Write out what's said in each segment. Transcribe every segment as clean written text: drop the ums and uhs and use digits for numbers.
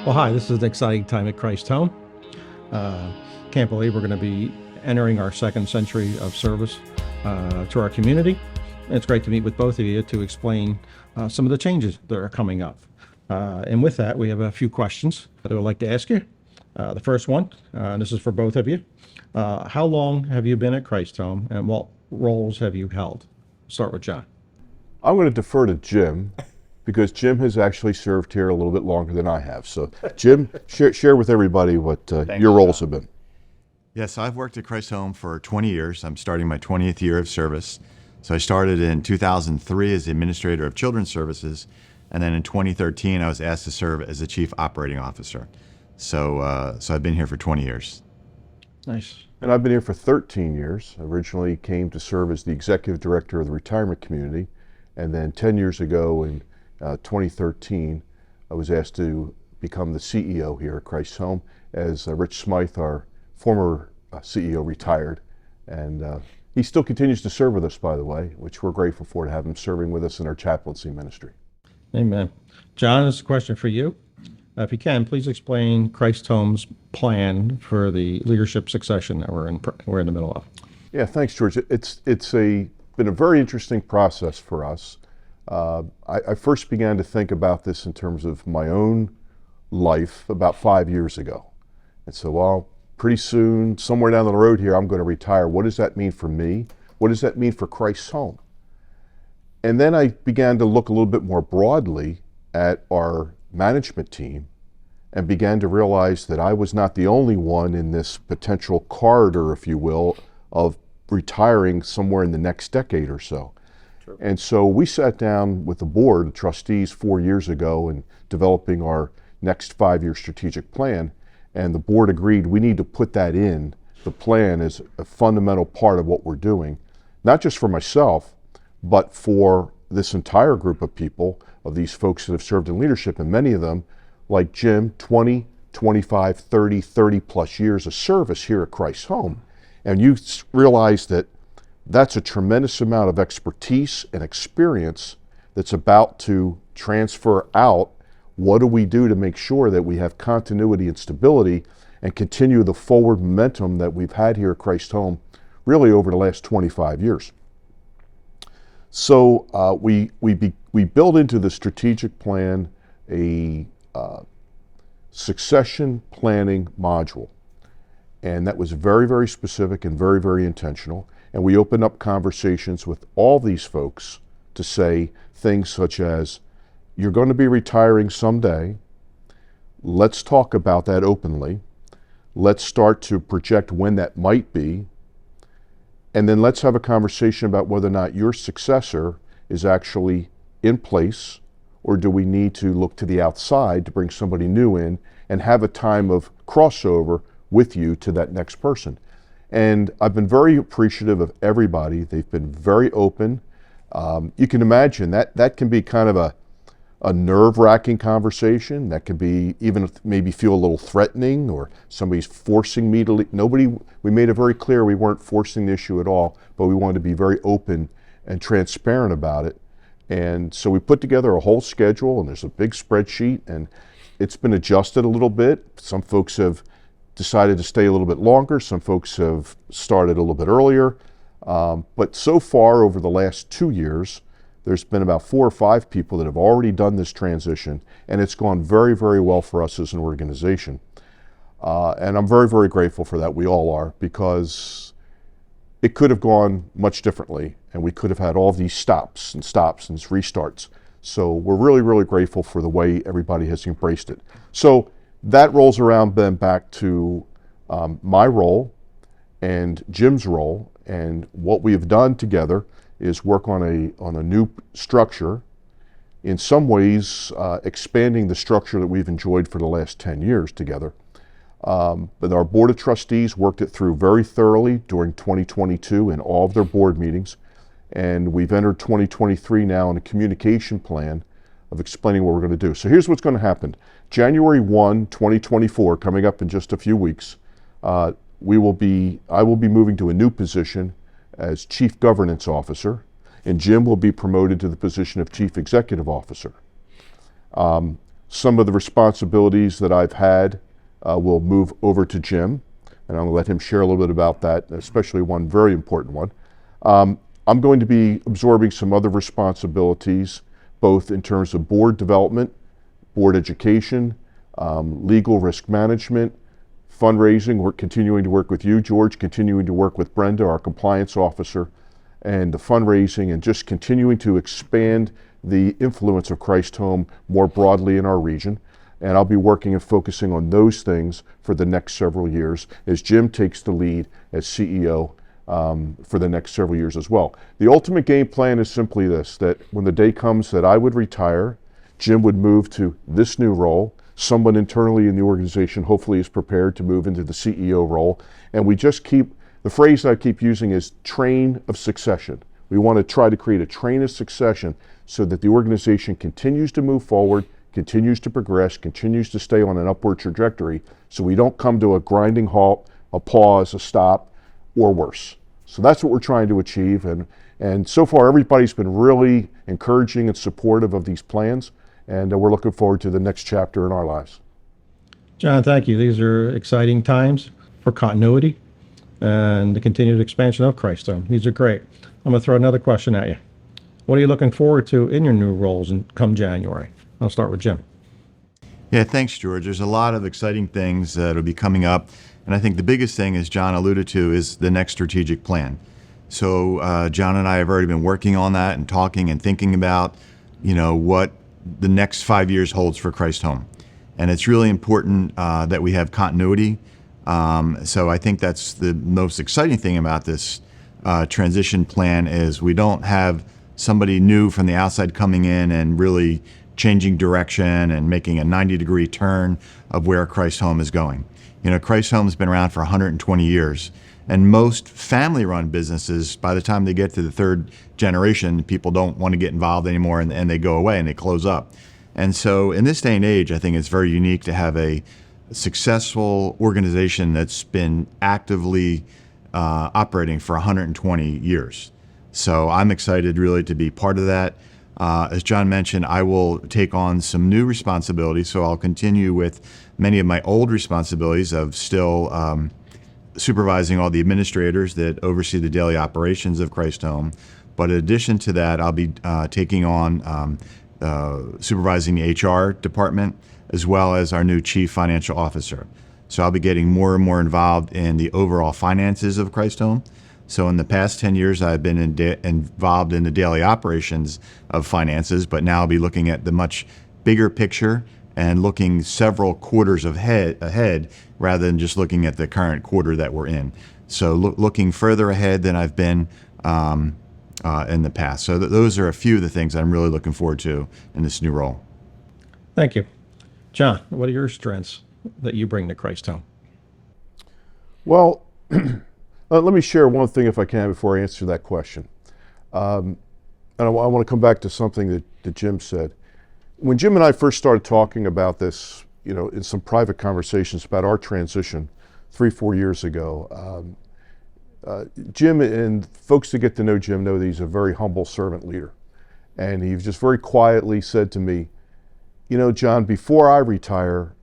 Well, hi, this is an exciting time at Christ Home. Uh, can't believe we're going to be entering our second century of service to our community. And it's great to meet with both of you to explain some of the changes that are coming up. And with that, we have a few questions that I would like to ask you. The first one, and this is for both of you. How long have you been at Christ Home and what roles have you held? Start with John. I'm going to defer to Jim because Jim has actually served here a little bit longer than I have. So, Jim, share with everybody what your roles have been. Yes, I've worked at Christ Home for 20 years. I'm starting my 20th year of service. So I started in 2003 as the administrator of children's services, and then in 2013 I was asked to serve as the chief operating officer. So I've been here for 20 years. Nice. And I've been here for 13 years. I originally came to serve as the executive director of the retirement community, and then 10 years ago in 2013, I was asked to become the CEO here at Christ Home as Rich Smythe, our former CEO, retired. And he still continues to serve with us, by the way, which we're grateful for, to have him serving with us in our chaplaincy ministry. Amen. John, this is a question for you. If you can, please explain Christ Home's plan for the leadership succession that we're in the middle of. Yeah, thanks, George. It's been a very interesting process for us. I first began to think about this in terms of my own life about 5 years ago. And so, well, pretty soon, somewhere down the road here, I'm going to retire. What does that mean for me? What does that mean for Christ's Home? And then I began to look a little bit more broadly at our management team and began to realize that I was not the only one in this potential corridor, if you will, of retiring somewhere in the next decade or so. Sure. And so we sat down with the board of trustees 4 years ago in developing our next 5-year strategic plan, and the board agreed we need to put that in the plan as a fundamental part of what we're doing, not just for myself, but for this entire group of people, of these folks that have served in leadership, and many of them, like Jim, 20, 25, 30 plus years of service here at Christ's Home. And you realize that that's a tremendous amount of expertise and experience that's about to transfer out. What do we do to make sure that we have continuity and stability and continue the forward momentum that we've had here at Christ's Home really over the last 25 years? So we build into the strategic plan a succession planning module. And that was very, very specific and very, very intentional. And we opened up conversations with all these folks to say things such as, you're going to be retiring someday. Let's talk about that openly. Let's start to project when that might be. And then let's have a conversation about whether or not your successor is actually in place, or do we need to look to the outside to bring somebody new in and have a time of crossover with you to that next person. And I've been very appreciative of everybody. They've been very open. You can imagine that can be kind of a nerve-wracking conversation. That can be even maybe feel a little threatening, or somebody's forcing me to leave. We made it very clear we weren't forcing the issue at all, but we wanted to be very open and transparent about it. And so we put together a whole schedule, and there's a big spreadsheet, and it's been adjusted a little bit. Some folks have decided to stay a little bit longer. Some folks have started a little bit earlier. But so far over the last 2 years, there's been about 4 or 5 people that have already done this transition, and it's gone very, very well for us as an organization. And I'm very, very grateful for that. We all are, because it could have gone much differently, and we could have had all these stops and restarts. So we're really, really grateful for the way everybody has embraced it. So that rolls around then back to my role and Jim's role, and what we have done together is work on a new structure, in some ways expanding the structure that we've enjoyed for the last 10 years together. But our board of trustees worked it through very thoroughly during 2022 in all of their board meetings, and we've entered 2023 now in a communication plan of explaining what we're going to do. So here's what's going to happen. January 1, 2024, coming up in just a few weeks, I will be moving to a new position as Chief Governance Officer, and Jim will be promoted to the position of Chief Executive Officer. Some of the responsibilities that I've had will move over to Jim, and I'm going to let him share a little bit about that, especially one very important one. I'm going to be absorbing some other responsibilities, both in terms of board development, board education, legal risk management, fundraising. We're continuing to work with you, George, continuing to work with Brenda, our compliance officer, and the fundraising, and just continuing to expand the influence of Christ Home more broadly in our region. And I'll be working and focusing on those things for the next several years as Jim takes the lead as CEO for the next several years as well. The ultimate game plan is simply this, that when the day comes that I would retire, Jim would move to this new role. Someone internally in the organization hopefully is prepared to move into the CEO role. And we just keep, the phrase I keep using is train of succession. We want to try to create a train of succession so that the organization continues to move forward, continues to progress, continues to stay on an upward trajectory, so we don't come to a grinding halt, a pause, a stop, or worse. So that's what we're trying to achieve, and so far everybody's been really encouraging and supportive of these plans, and we're looking forward to the next chapter in our lives. John, thank you. These are exciting times for continuity and the continued expansion of Christ Home. These are great. I'm going to throw another question at you. What are you looking forward to in your new roles come January? I'll start with Jim. Yeah, thanks, George. There's a lot of exciting things that will be coming up. And I think the biggest thing, as John alluded to, is the next strategic plan. So John and I have already been working on that and talking and thinking about, what the next 5 years holds for Christ Home. And it's really important that we have continuity. So I think that's the most exciting thing about this transition plan is we don't have somebody new from the outside coming in and really changing direction and making a 90-degree turn of where Christ Home is going. Christ Home has been around for 120 years, and most family-run businesses, by the time they get to the third generation, people don't want to get involved anymore, and they go away and they close up. And so in this day and age, I think it's very unique to have a successful organization that's been actively operating for 120 years. So I'm excited really to be part of that. As John mentioned, I will take on some new responsibilities, so I'll continue with many of my old responsibilities of still supervising all the administrators that oversee the daily operations of Christ Home. But in addition to that, I'll be taking on supervising the HR department as well as our new chief financial officer. So I'll be getting more and more involved in the overall finances of Christ Home. So in the past 10 years, I've been involved in the daily operations of finances, but now I'll be looking at the much bigger picture and looking several quarters ahead rather than just looking at the current quarter that we're in. So looking further ahead than I've been in the past. So those are a few of the things I'm really looking forward to in this new role. Thank you. John, what are your strengths that you bring to Christ Home? Well, let me share one thing if I can before I answer that question. And I want to come back to something that Jim said. When Jim and I first started talking about this, in some private conversations about our transition 3-4 years ago, Jim, and folks that get to know Jim know that he's a very humble servant leader. And he just very quietly said to me, John, before I retire,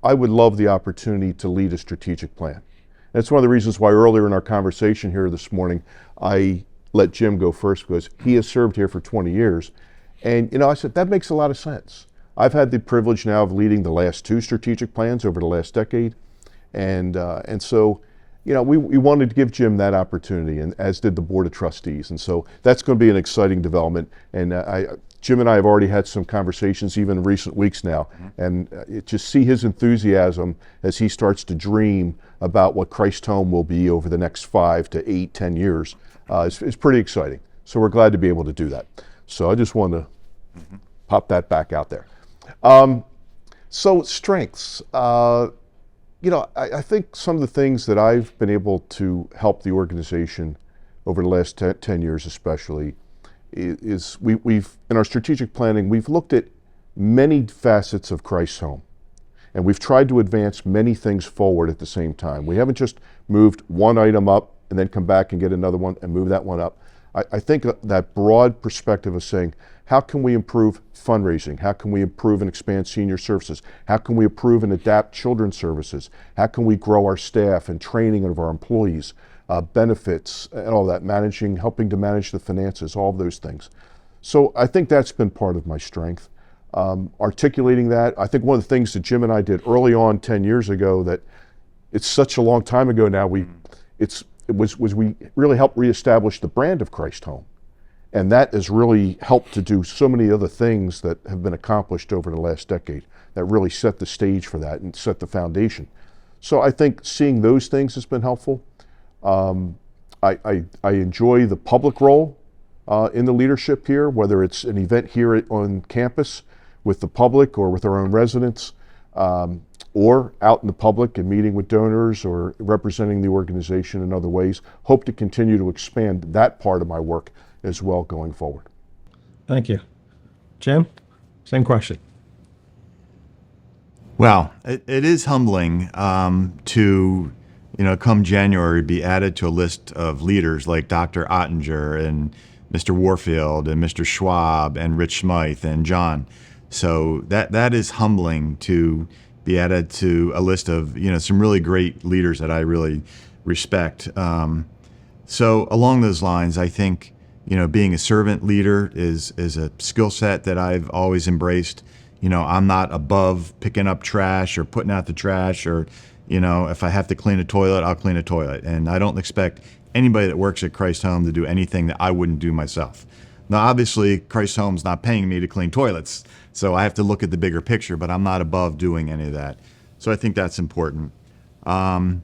I would love the opportunity to lead a strategic plan. That's one of the reasons why earlier in our conversation here this morning, I let Jim go first because he has served here for 20 years. And, I said, that makes a lot of sense. I've had the privilege now of leading the last 2 strategic plans over the last decade. And so, we wanted to give Jim that opportunity, and as did the Board of Trustees. And so that's going to be an exciting development. And Jim and I have already had some conversations even in recent weeks now, and just see his enthusiasm as he starts to dream about what Christ Home will be over the next 5 to 8, 10 years. It's pretty exciting. So we're glad to be able to do that. So I just want to pop that back out there. So strengths. I think some of the things that I've been able to help the organization over the last 10 years especially is we've in our strategic planning, we've looked at many facets of Christ's Home, and we've tried to advance many things forward at the same time. We haven't just moved one item up and then come back and get another one and move that one up. I think that broad perspective of saying, how can we improve fundraising? How can we improve and expand senior services? How can we improve and adapt children's services? How can we grow our staff and training of our employees, benefits, and all that, helping to manage the finances, all of those things. So I think that's been part of my strength. Articulating that, I think one of the things that Jim and I did early on 10 years ago, that it's such a long time ago now, we really helped reestablish the brand of Christ Home. And that has really helped to do so many other things that have been accomplished over the last decade that really set the stage for that and set the foundation. So I think seeing those things has been helpful. I enjoy the public role in the leadership here, whether it's an event here on campus with the public or with our own residents, or out in the public and meeting with donors or representing the organization in other ways. Hope to continue to expand that part of my work as well going forward. Thank you. Jim, same question. Well, it is humbling to, come January, be added to a list of leaders like Dr. Ottinger and Mr. Warfield and Mr. Schwab and Rich Smythe and John. So that is humbling to be added to a list of, some really great leaders that I really respect. So along those lines, I think, being a servant leader is a skill set that I've always embraced. I'm not above picking up trash or putting out the trash, or, if I have to clean a toilet, I'll clean a toilet. And I don't expect anybody that works at Christ Home to do anything that I wouldn't do myself. Now, obviously, Christ Home's not paying me to clean toilets, so I have to look at the bigger picture, but I'm not above doing any of that. So I think that's important. I'm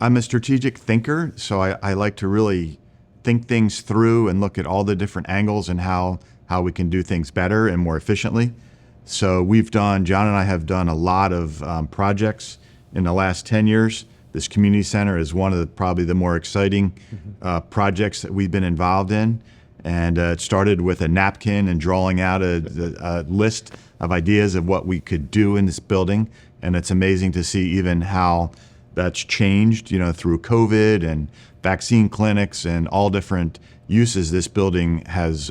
a strategic thinker, so I like to really think things through and look at all the different angles and how we can do things better and more efficiently. So John and I have done a lot of projects in the last 10 years. This community center is one of probably the more exciting projects that we've been involved in. And it started with a napkin and drawing out a list of ideas of what we could do in this building. And it's amazing to see even how that's changed, through COVID and vaccine clinics and all different uses this building has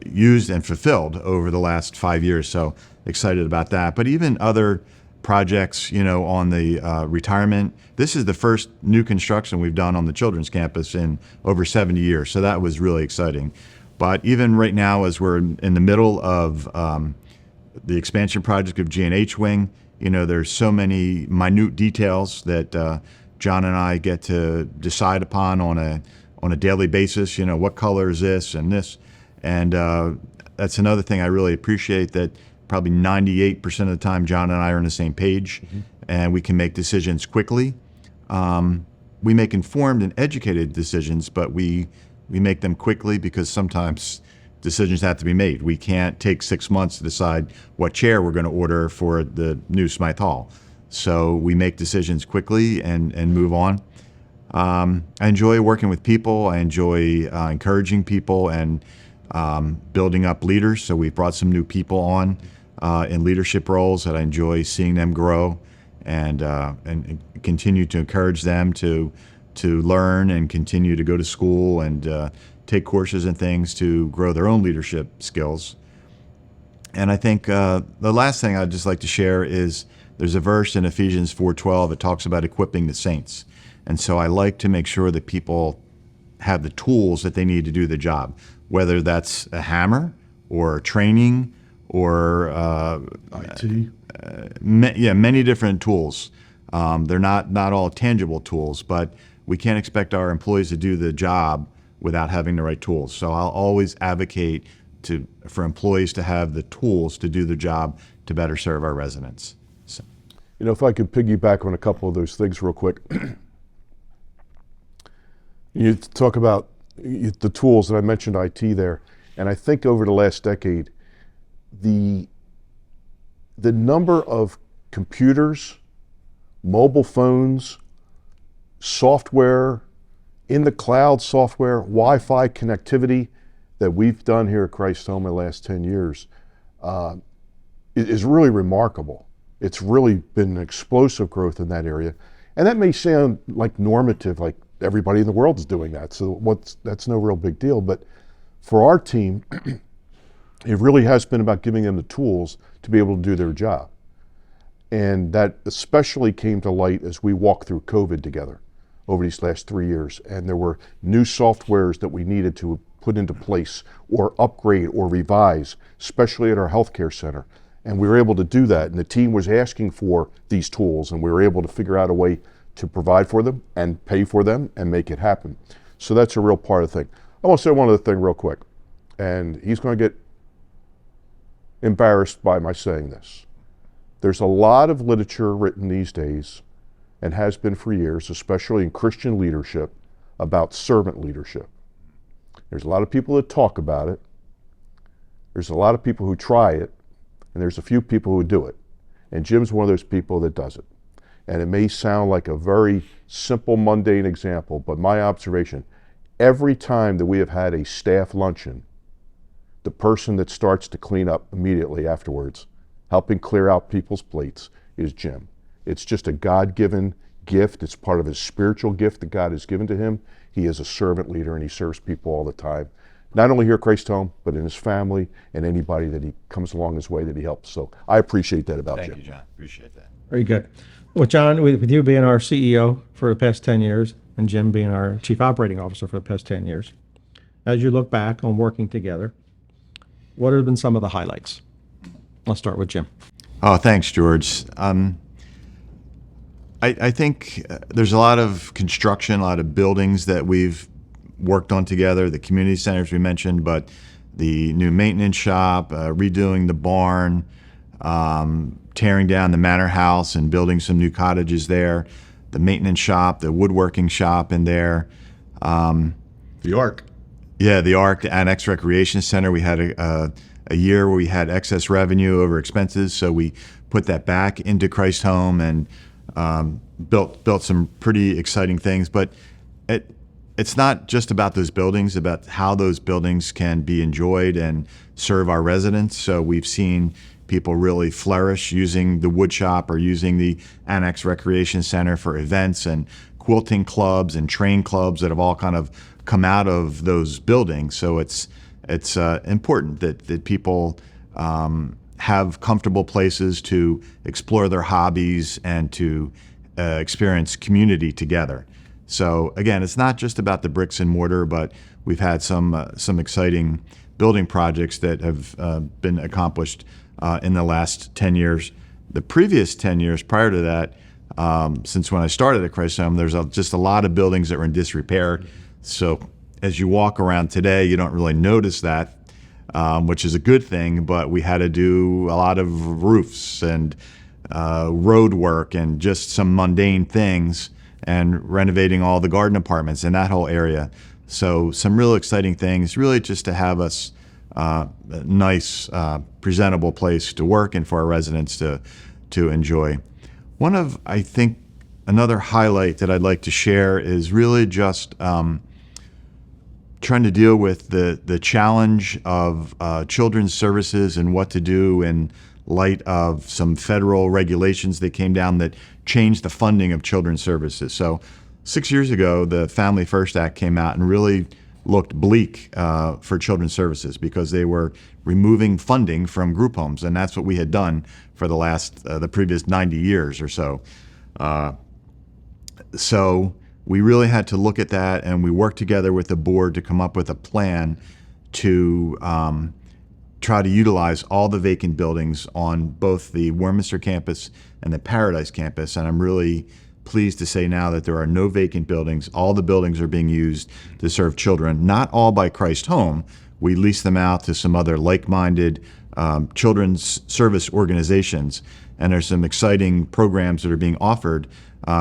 used and fulfilled over the last 5 years. So excited about that. But even other projects, on the retirement. This is the first new construction we've done on the children's campus in over 70 years. So that was really exciting. But even right now, as we're in the middle of the expansion project of G&H Wing, there's so many minute details that John and I get to decide upon on a daily basis. What color is this and this? And that's another thing I really appreciate, that probably 98% of the time John and I are on the same page, and we can make decisions quickly. We make informed and educated decisions, but we make them quickly because sometimes decisions have to be made. We can't take 6 months to decide what chair we're going to order for the new Smythe Hall. So we make decisions quickly and move on. I enjoy working with people. I enjoy encouraging people and building up leaders. So we've brought some new people on in leadership roles that I enjoy seeing them grow, and continue to encourage them to learn and continue to go to school and take courses and things to grow their own leadership skills. And I think the last thing I'd just like to share is there's a verse in Ephesians 4:12 that talks about equipping the saints. And so I like to make sure that people have the tools that they need to do the job, whether that's a hammer or training or IT. Many different tools. They're not all tangible tools, but we can't expect our employees to do the job without having the right tools. So I'll always advocate for employees to have the tools to do the job to better serve our residents. So. If I could piggyback on a couple of those things real quick. You talk about the tools, and I mentioned IT there, and I think over the last decade, the number of computers, mobile phones, software, in the cloud software, Wi-Fi connectivity that we've done here at Christ Home in the last 10 years is really remarkable. It's really been an explosive growth in that area. And that may sound like normative, like everybody in the world is doing that. So that's no real big deal. But for our team, it really has been about giving them the tools to be able to do their job. And that especially came to light as we walked through COVID together over these last 3 years. And there were new softwares that we needed to put into place or upgrade or revise, especially at our healthcare center. And we were able to do that. And the team was asking for these tools, and we were able to figure out a way to provide for them and pay for them and make it happen. So that's a real part of the thing. I want to say one other thing real quick. And he's going to get embarrassed by my saying this. There's a lot of literature written these days, and has been for years, especially in Christian leadership, about servant leadership. There's a lot of people that talk about it. There's a lot of people who try it, and there's a few people who do it. And Jim's one of those people that does it. And it may sound like a very simple, mundane example, but my observation, every time that we have had a staff luncheon, the person that starts to clean up immediately afterwards, helping clear out people's plates, is Jim. It's just a God-given gift. It's part of his spiritual gift that God has given to him. He is a servant leader, and he serves people all the time, not only here at Christ Home, but in his family and anybody that he comes along his way that he helps. So I appreciate that about Jim. Thank you, John. Appreciate that. Very good. Well, John, with you being our CEO for the past 10 years and Jim being our Chief Operating Officer for the past 10 years, as you look back on working together, what have been some of the highlights? Let's start with Jim. Oh, thanks, George. I think there's a lot of construction, a lot of buildings that we've worked on together, the community centers we mentioned, but the new maintenance shop, redoing the barn, tearing down the manor house and building some new cottages there, the maintenance shop, the woodworking shop in there. The Ark. Yeah, the Ark, the Annex Recreation Center. We had a year where we had excess revenue over expenses, so we put that back into Christ Home and built some pretty exciting things. But it's not just about those buildings, about how those buildings can be enjoyed and serve our residents. So we've seen people really flourish using the wood shop or using the Annex Recreation Center for events, and quilting clubs and train clubs that have all kind of come out of those buildings. So it's important that people have comfortable places to explore their hobbies and to experience community together. So again, it's not just about the bricks and mortar, but we've had some exciting building projects that have been accomplished in the last 10 years. The previous 10 years prior to that, since when I started at Christ Home, there's just a lot of buildings that were in disrepair. So as you walk around today, you don't really notice that, which is a good thing, but we had to do a lot of roofs and road work and just some mundane things, and renovating all the garden apartments in that whole area. So some real exciting things, really just to have us a nice, presentable place to work and for our residents to enjoy. One of, I think, another highlight that I'd like to share is really just trying to deal with the challenge of children's services and what to do in light of some federal regulations that came down that changed the funding of children's services. So 6 years ago, the Family First Act came out and really looked bleak for children's services because they were removing funding from group homes, and that's what we had done for the previous 90 years or so. So we really had to look at that, and we worked together with the board to come up with a plan to try to utilize all the vacant buildings on both the Warminster campus and the Paradise campus. And I'm really pleased to say now that there are no vacant buildings. All the buildings are being used to serve children, not all by Christ Home. We lease them out to some other like-minded children's service organizations, and there's some exciting programs that are being offered.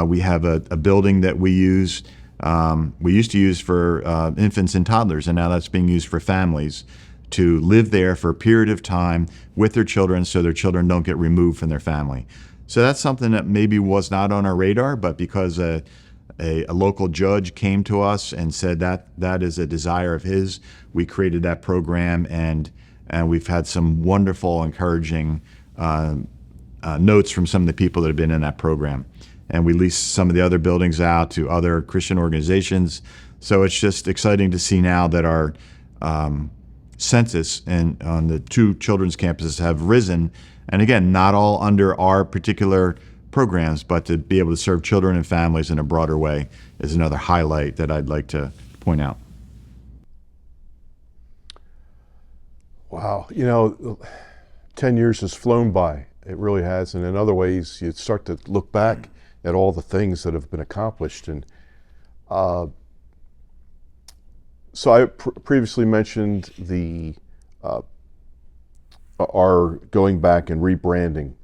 We have a building that we used to use for infants and toddlers, and now that's being used for families to live there for a period of time with their children so their children don't get removed from their family. So that's something that maybe was not on our radar, but because a local judge came to us and said that is a desire of his, we created that program, and we've had some wonderful, encouraging notes from some of the people that have been in that program. and we lease some of the other buildings out to other Christian organizations. So it's just exciting to see now that our census and on the 2 children's campuses have risen. And again, not all under our particular programs, but to be able to serve children and families in a broader way is another highlight that I'd like to point out. Wow, 10 years has flown by. It really has. And in other ways, you start to look back at all the things that have been accomplished. And so I previously mentioned our going back and rebranding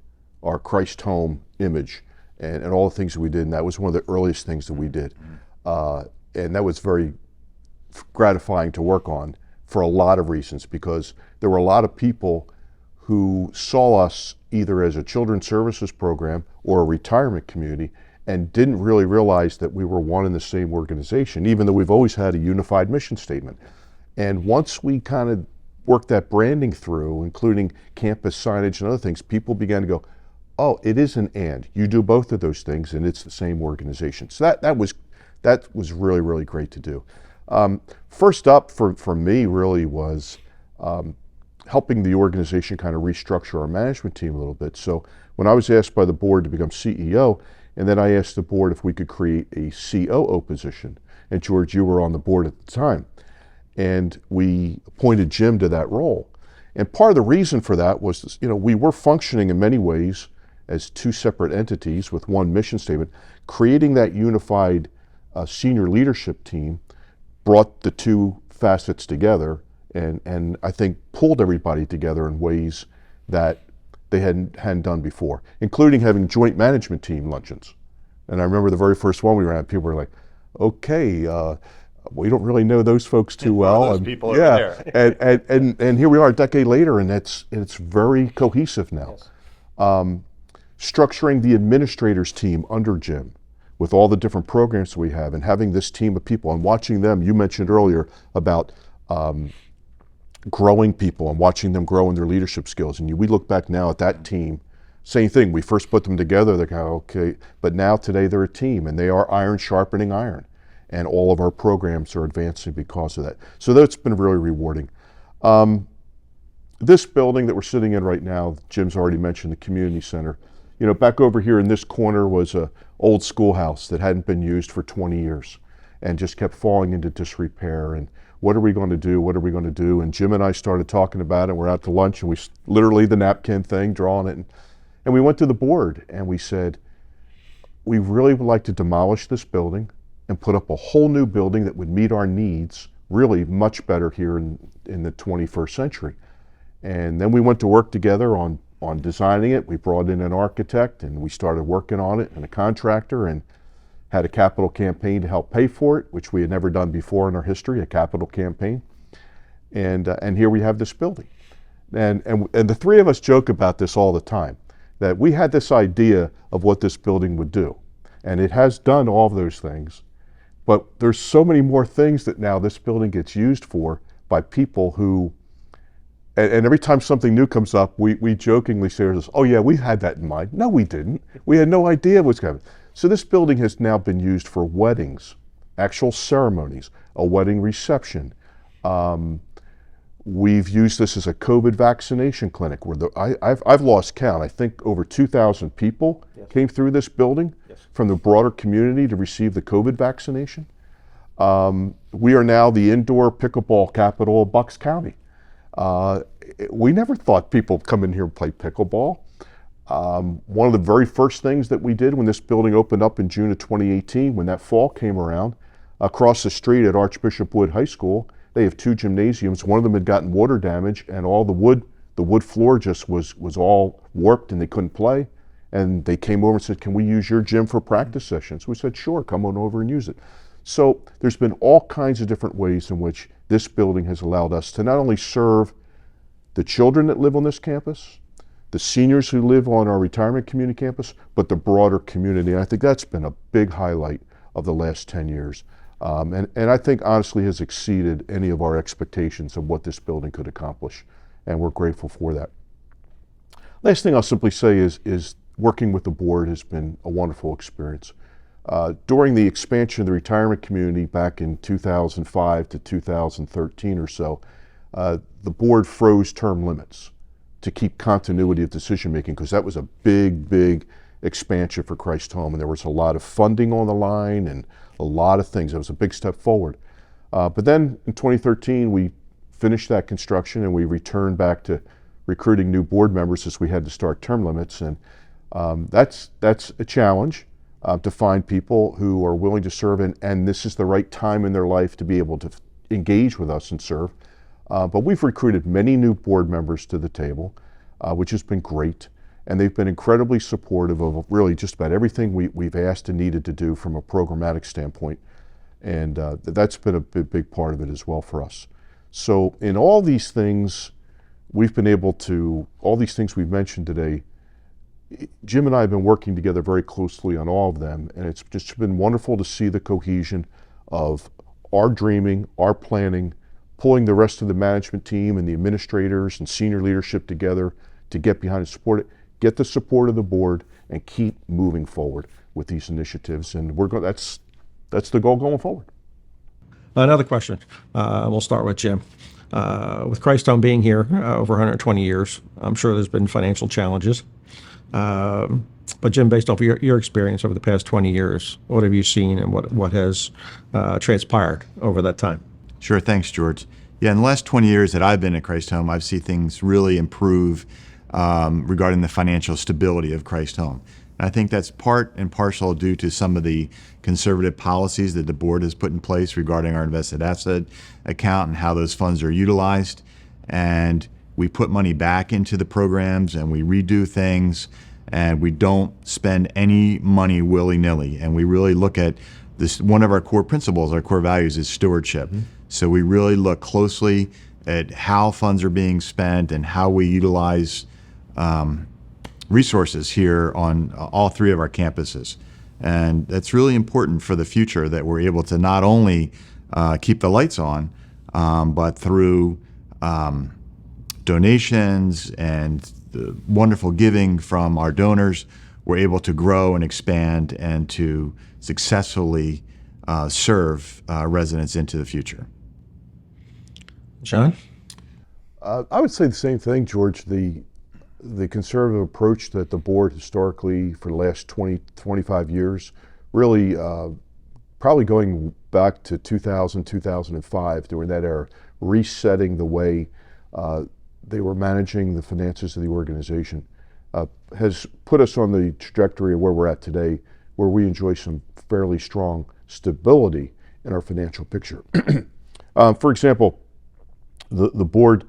our Christ Home image and all the things that we did. And that was one of the earliest things that we did. And that was very gratifying to work on for a lot of reasons, because there were a lot of people who saw us either as a children's services program or a retirement community and didn't really realize that we were one and the same organization, even though we've always had a unified mission statement. And once we kind of worked that branding through, including campus signage and other things, people began to go, oh, it is an and. You do both of those things and it's the same organization. So that was really, really great to do. First up for me really was helping the organization kind of restructure our management team a little bit. So when I was asked by the board to become CEO, and then I asked the board if we could create a COO position, and George, you were on the board at the time, and we appointed Jim to that role. And part of the reason for that was, we were functioning in many ways as 2 separate entities with one mission statement. Creating that unified senior leadership team brought the 2 facets together and I think pulled everybody together in ways that they hadn't done before, including having joint management team luncheons. And I remember the very first one we ran, people were like, okay, we don't really know those folks too well. Those people over there. and here we are a decade later, and it's very cohesive now. Yes. Structuring the administrators team under Jim with all the different programs we have and having this team of people and watching them, you mentioned earlier about growing people and watching them grow in their leadership skills. And we look back now at that team, same thing, we first put them together, they're kind of okay, but now today they're a team and they are iron sharpening iron. And all of our programs are advancing because of that. So that's been really rewarding. This building that we're sitting in right now, Jim's already mentioned the community center. Back over here in this corner was an old schoolhouse that hadn't been used for 20 years and just kept falling into disrepair. And what are we going to do? What are we going to do? And Jim and I started talking about it. We're out to lunch and we literally the napkin thing, drawing it. And we went to the board and we said, we really would like to demolish this building and put up a whole new building that would meet our needs really much better here in the 21st century. And then we went to work together on designing it. We brought in an architect and we started working on it and a contractor and had a capital campaign to help pay for it, which we had never done before in our history, a capital campaign. And here we have this building. And the 3 of us joke about this all the time, that we had this idea of what this building would do. And it has done all of those things. But there's so many more things that now this building gets used for by people who, and every time something new comes up, we jokingly say to us, oh yeah, we had that in mind. No, we didn't. We had no idea what's coming. So this building has now been used for weddings, actual ceremonies, a wedding reception. We've used this as a COVID vaccination clinic where I've lost count. I think over 2,000 people came through this building from the broader community to receive the COVID vaccination. We are now the indoor pickleball capital of Bucks County. We never thought people would come in here and play pickleball. One of the very first things that we did when this building opened up in June of 2018, when that fall came around, across the street at Archbishop Wood High School, they have 2 gymnasiums. One of them had gotten water damage and all the wood floor just was all warped and they couldn't play. And they came over and said, can we use your gym for practice sessions? We said, sure, come on over and use it. So there's been all kinds of different ways in which this building has allowed us to not only serve the children that live on this campus, the seniors who live on our retirement community campus, but the broader community. And I think that's been a big highlight of the last 10 years. And I think honestly has exceeded any of our expectations of what this building could accomplish. And we're grateful for that. Last thing I'll simply say is working with the board has been a wonderful experience. During the expansion of the retirement community back in 2005 to 2013 or so, the board froze term limits to keep continuity of decision making, because that was a big expansion for Christ Home, and there was a lot of funding on the line and a lot of things. It was a big step forward. But then in 2013, we finished that construction and we returned back to recruiting new board members as we had to start term limits. And that's a challenge to find people who are willing to serve, and this is the right time in their life to be able to engage with us and serve. But we've recruited many new board members to the table, which has been great. And they've been incredibly supportive of really just about everything we've asked and needed to do from a programmatic standpoint. And that's been a big part of it as well for us. So in all these things, we've been able to, all these things we've mentioned today, Jim and I have been working together very closely on all of them, and it's just been wonderful to see the cohesion of our dreaming, our planning, pulling the rest of the management team and the administrators and senior leadership together to get behind and support it, get the support of the board, and keep moving forward with these initiatives. And that's the goal going forward. Another question. We'll start with Jim. With Christ Home being here over 120 years, I'm sure there's been financial challenges. But Jim, based off your experience over the past 20 years, what have you seen and what has transpired over that time? Sure, thanks, George. Yeah, in the last 20 years that I've been at Christ Home, I've seen things really improve regarding the financial stability of Christ Home. And I think that's part and parcel due to some of the conservative policies that the board has put in place regarding our invested asset account and how those funds are utilized. And we put money back into the programs and we redo things, and we don't spend any money willy-nilly. And we really look at this, one of our core principles, our core values is stewardship. Mm-hmm. So we really look closely at how funds are being spent and how we utilize resources here on all three of our campuses. And that's really important for the future, that we're able to not only keep the lights on, but through donations and the wonderful giving from our donors, we're able to grow and expand and to successfully serve residents into the future. John? I would say the same thing, George. The conservative approach that the board historically for the last 25 years, really probably going back to 2000, 2005, during that era, resetting the way they were managing the finances of the organization, has put us on the trajectory of where we're at today, where we enjoy some fairly strong stability in our financial picture. For example, the board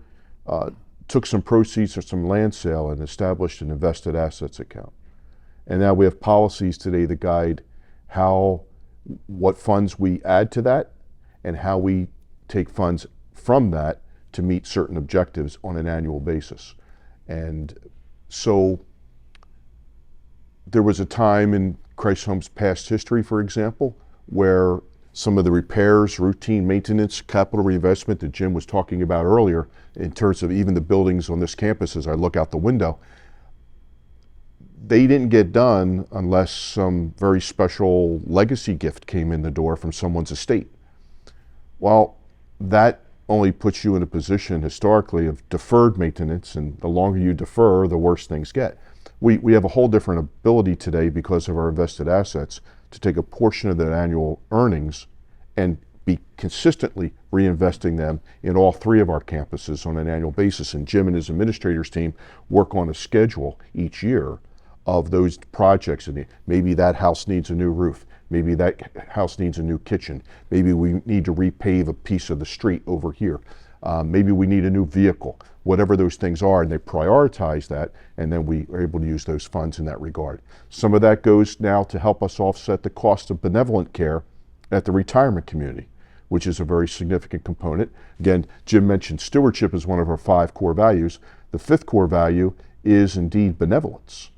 took some proceeds from some land sale and established an invested assets account. And now we have policies today that guide what funds we add to that and how we take funds from that to meet certain objectives on an annual basis. And so there was a time in Christ Home's past history, for example, where some of the repairs, routine maintenance, capital reinvestment that Jim was talking about earlier, in terms of even the buildings on this campus as I look out the window, they didn't get done unless some very special legacy gift came in the door from someone's estate. Well, that only puts you in a position historically of deferred maintenance, and the longer you defer, the worse things get. We have a whole different ability today because of our invested assets to take a portion of their annual earnings and be consistently reinvesting them in all three of our campuses on an annual basis. And Jim and his administrators team work on a schedule each year of those projects. And maybe that house needs a new roof. Maybe that house needs a new kitchen. Maybe we need to repave a piece of the street over here. Maybe we need a new vehicle, whatever those things are, and they prioritize that, and then we are able to use those funds in that regard. Some of that goes now to help us offset the cost of benevolent care at the retirement community, which is a very significant component. Again, Jim mentioned stewardship as one of our 5 core values. The 5th core value is indeed benevolence,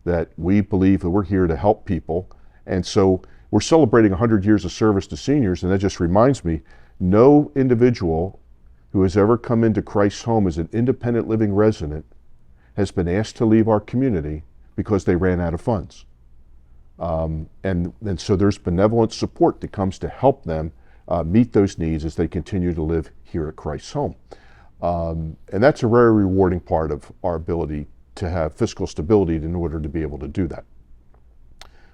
that we believe that we're here to help people. And so we're celebrating 100 years of service to seniors, and that just reminds me, no individual who has ever come into Christ's Home as an independent living resident has been asked to leave our community because they ran out of funds. And so there's benevolent support that comes to help them meet those needs as they continue to live here at Christ's Home. And that's a very rewarding part of our ability to have fiscal stability in order to be able to do that.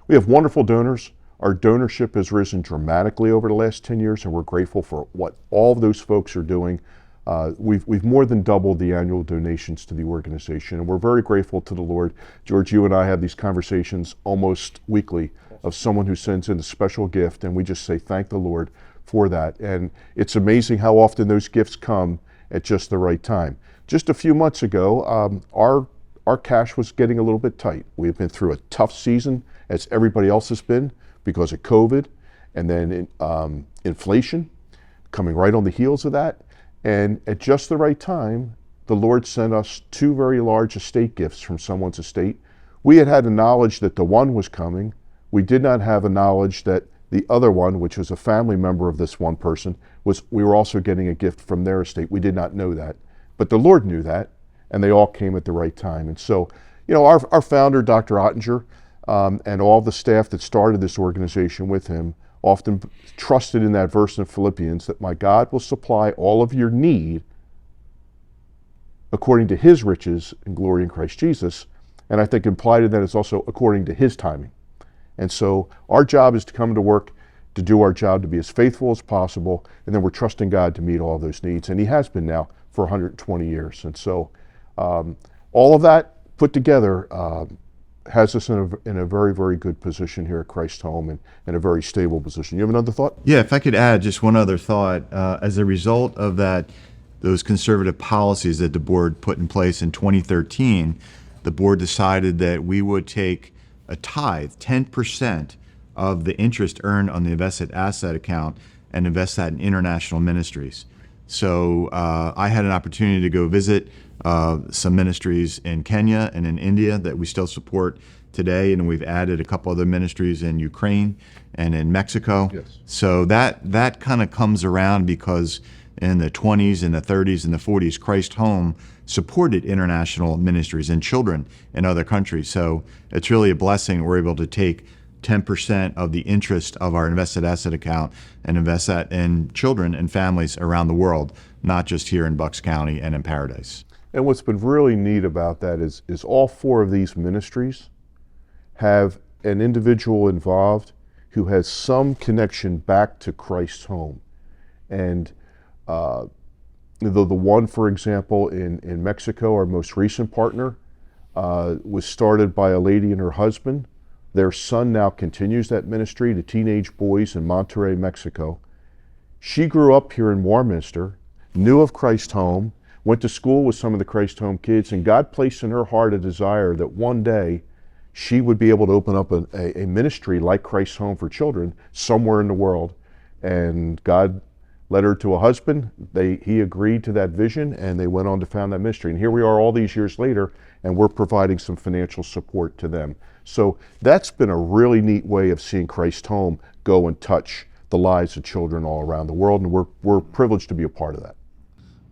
We have wonderful donors. Our donorship has risen dramatically over the last 10 years, and we're grateful for what all of those folks are doing. We've more than doubled the annual donations to the organization, and we're very grateful to the Lord. George, you and I have these conversations almost weekly of someone who sends in a special gift, and we just say thank the Lord for that. And it's amazing how often those gifts come at just the right time. Just a few months ago, our cash was getting a little bit tight. We've been through a tough season, as everybody else has been, because of COVID, and then inflation coming right on the heels of that. And at just the right time, the Lord sent us two very large estate gifts from someone's estate. We had a knowledge that the one was coming. We did not have a knowledge that the other one, which was a family member of this one person, we were also getting a gift from their estate. We did not know that, but the Lord knew that, and they all came at the right time. And so, you know, our founder, Dr. Ottinger, and all the staff that started this organization with him often trusted in that verse in Philippians that my God will supply all of your need according to his riches and glory in Christ Jesus. And I think implied in that is also according to his timing. And so our job is to come to work, to do our job, to be as faithful as possible, and then we're trusting God to meet all of those needs. And he has been now for 120 years. And so all of that put together has us in a very, very good position here at Christ's Home, and in a very stable position. You have another thought? Yeah, if I could add just one other thought. As a result of those conservative policies that the board put in place in 2013, the board decided that we would take a tithe, 10% of the interest earned on the invested asset account, and invest that in international ministries. So I had an opportunity to go visit some ministries in Kenya and in India that we still support today, and we've added a couple other ministries in Ukraine and in Mexico. Yes. So that kind of comes around because in the 20s and the 30s and the 40s, Christ Home supported international ministries and children in other countries. So it's really a blessing we're able to take 10% of the interest of our invested asset account and invest that in children and families around the world, not just here in Bucks County and in Paradise. And what's been really neat about that is all four of these ministries have an individual involved who has some connection back to Christ's Home. And the one, for example, in Mexico, our most recent partner, was started by a lady and her husband. Their son now continues that ministry to teenage boys in Monterrey, Mexico. She grew up here in Warminster, knew of Christ Home, went to school with some of the Christ Home kids, and God placed in her heart a desire that one day she would be able to open up a ministry like Christ Home for Children somewhere in the world. And God led her to a husband. He agreed to that vision, and they went on to found that ministry. And here we are all these years later, and we're providing some financial support to them. So that's been a really neat way of seeing Christ Home go and touch the lives of children all around the world, and we're privileged to be a part of that.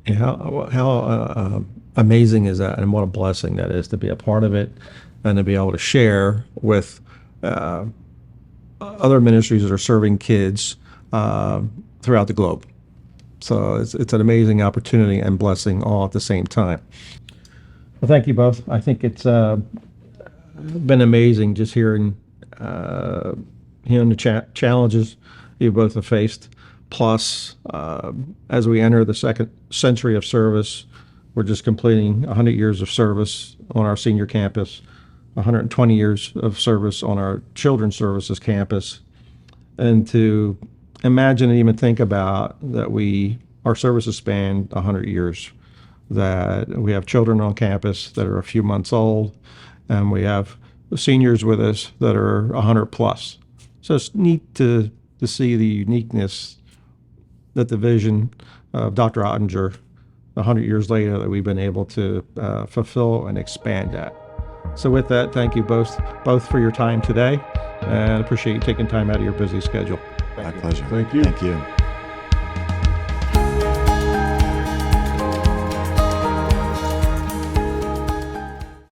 Yeah, how amazing is that, and what a blessing that is to be a part of it and to be able to share with other ministries that are serving kids throughout the globe. So it's an amazing opportunity and blessing all at the same time. Well, thank you both. I think it's been amazing just hearing the challenges you both have faced. Plus, as we enter the second century of service, we're just completing 100 years of service on our senior campus, 120 years of service on our children's services campus. And to imagine and even think about that our services span 100 years, that we have children on campus that are a few months old, and we have seniors with us that are 100 plus. So it's neat to see the uniqueness that the vision of Dr. Ottinger 100 years later that we've been able to fulfill and expand that. So with that, thank you both for your time today, and appreciate you taking time out of your busy schedule. My pleasure. Thank you. Thank you.